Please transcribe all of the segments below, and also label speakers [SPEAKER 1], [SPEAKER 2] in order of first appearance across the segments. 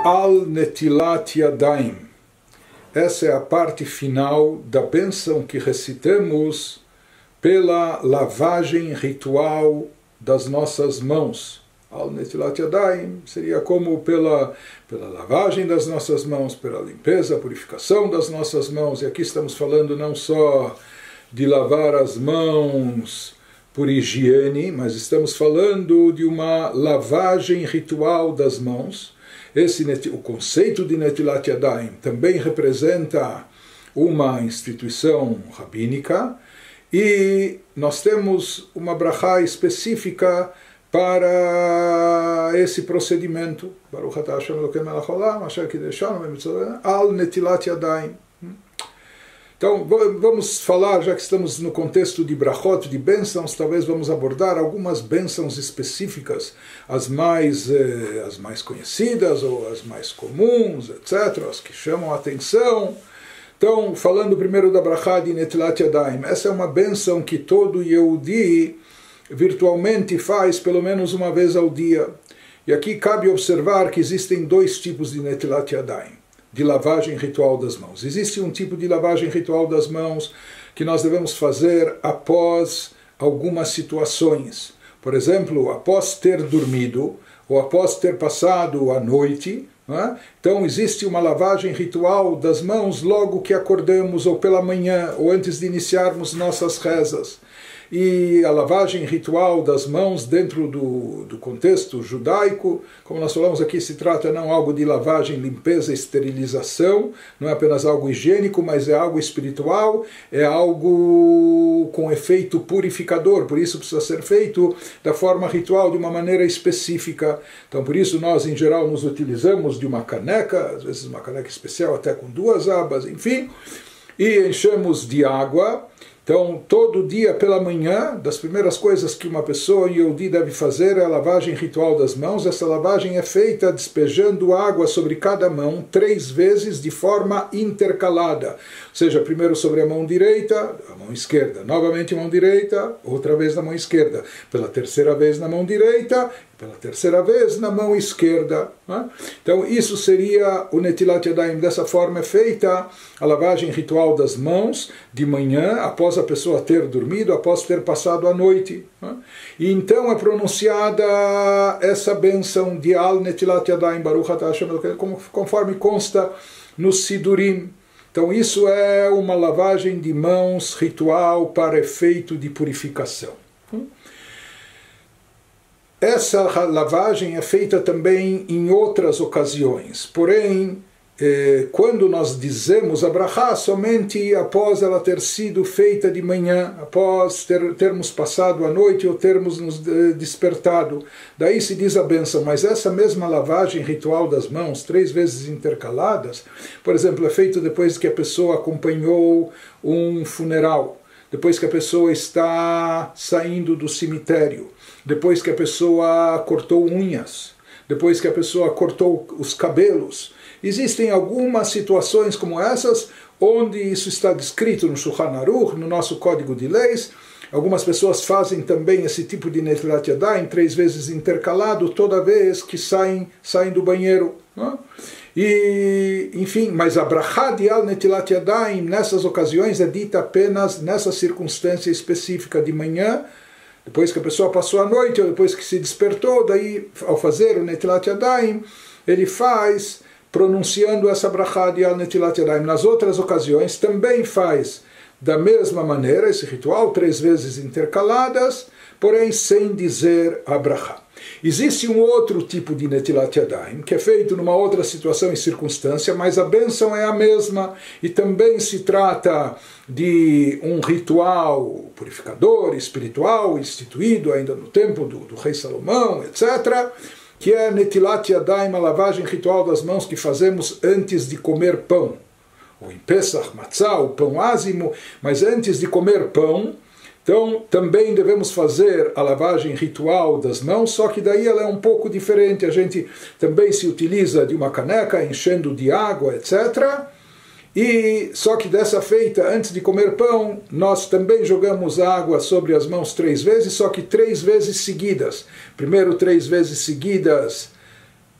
[SPEAKER 1] Al Netilat Yadayim. Essa é a parte final da bênção que recitamos pela lavagem ritual das nossas mãos. Al Netilat Yadayim seria como pela lavagem das nossas mãos, pela limpeza, purificação das nossas mãos. E aqui estamos falando não só de lavar as mãos por higiene, mas estamos falando de uma lavagem ritual das mãos. O conceito de Netilat Yadayim também representa uma instituição rabínica e nós temos uma brachá específica para esse procedimento. Baruch atah Hashem Elokeinu melech haolam asher kideshanu b'mitzvotav al Netilat Yadayim. Então, vamos falar, já que estamos no contexto de brachot, de bênçãos, talvez vamos abordar algumas bênçãos específicas, as mais conhecidas ou as mais comuns, etc., as que chamam a atenção. Então, falando primeiro da brachá de Netilat Yadayim, essa é uma bênção que todo Yehudi virtualmente faz pelo menos uma vez ao dia. E aqui cabe observar que existem dois tipos de Netilat Yadayim, de lavagem ritual das mãos. Existe um tipo de lavagem ritual das mãos que nós devemos fazer após algumas situações. Por exemplo, após ter dormido ou após ter passado a noite. Então existe uma lavagem ritual das mãos logo que acordamos ou pela manhã ou antes de iniciarmos nossas rezas. E a lavagem ritual das mãos dentro do contexto judaico, como nós falamos aqui, se trata não algo de lavagem, limpeza, esterilização, não é apenas algo higiênico, mas é algo espiritual, é algo com efeito purificador, por isso precisa ser feito da forma ritual, de uma maneira específica. Então por isso nós em geral nos utilizamos de uma caneca, às vezes uma caneca especial até com duas abas, enfim, e enchemos de água. Então, todo dia pela manhã, das primeiras coisas que uma pessoa Yehudi deve fazer é a lavagem ritual das mãos. Essa lavagem é feita despejando água sobre cada mão 3 vezes de forma intercalada. Ou seja, primeiro sobre a mão direita, a mão esquerda, novamente a mão direita, outra vez na mão esquerda, pela terceira vez na mão direita, pela terceira vez na mão esquerda. Então isso seria o Netilat Yadayim. Dessa forma é feita a lavagem ritual das mãos de manhã, após a pessoa ter dormido, após ter passado a noite. E então é pronunciada essa bênção de Al Netilat Yadayim Baruch atah Hashem Elokeinu, conforme consta no Sidurim. Então isso é uma lavagem de mãos ritual para efeito de purificação. Essa lavagem é feita também em outras ocasiões, porém, quando nós dizemos a brachá, somente após ela ter sido feita de manhã, após termos passado a noite ou termos nos despertado, daí se diz a bênção. Mas essa mesma lavagem ritual das mãos, 3 vezes intercaladas, por exemplo, é feito depois que a pessoa acompanhou um funeral, depois que a pessoa está saindo do cemitério, depois que a pessoa cortou unhas, depois que a pessoa cortou os cabelos. Existem algumas situações como essas, onde isso está descrito no Shulchan Aruch, no nosso Código de Leis. Algumas pessoas fazem também esse tipo de Netilat Yadayim, 3 vezes intercalado, toda vez que saem do banheiro. E, enfim, mas a brachá de Al Netilat Yadayim, nessas ocasiões, é dita apenas nessa circunstância específica de manhã, depois que a pessoa passou a noite, ou depois que se despertou. Daí, ao fazer o Netilat Yadayim, ele faz pronunciando essa brachá de Al Netilat Yadayim. Nas outras ocasiões, também faz da mesma maneira esse ritual, 3 vezes intercaladas, porém sem dizer a brachá. Existe um outro tipo de Netilat Yadayim, que é feito numa outra situação e circunstância, mas a bênção é a mesma, e também se trata de um ritual purificador, espiritual, instituído ainda no tempo do rei Salomão, etc., que é Netilat Yadayim, a lavagem ritual das mãos que fazemos antes de comer pão, ou em Pesach, Matzah, o pão ázimo, mas antes de comer pão. Então, também devemos fazer a lavagem ritual das mãos, só que daí ela é um pouco diferente. A gente também se utiliza de uma caneca, enchendo de água, etc. E só que dessa feita, antes de comer pão, nós também jogamos água sobre as mãos 3 vezes, só que 3 vezes seguidas. Primeiro 3 vezes seguidas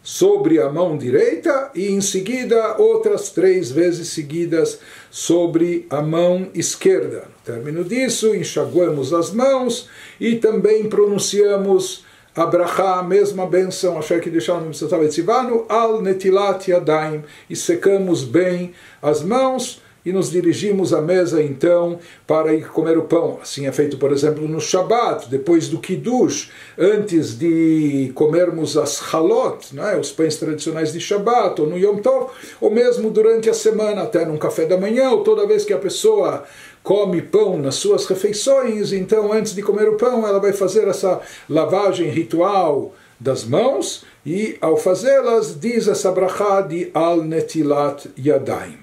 [SPEAKER 1] sobre a mão direita e em seguida outras 3 vezes seguidas sobre a mão esquerda. No término disso, enxaguamos as mãos e também pronunciamos a brachá, a mesma benção, Asher Kiddushanu Mitzvotav Etzivanu, al netilat yadayim, e secamos bem as mãos e nos dirigimos à mesa então para ir comer o pão. Assim é feito, por exemplo, no Shabat, depois do Kiddush, antes de comermos as halot, né, os pães tradicionais de Shabat, ou no Yom Tov, ou mesmo durante a semana, até num café da manhã, ou toda vez que a pessoa come pão nas suas refeições, então antes de comer o pão ela vai fazer essa lavagem ritual das mãos e ao fazê-las diz essa brachá de al netilat yadayim.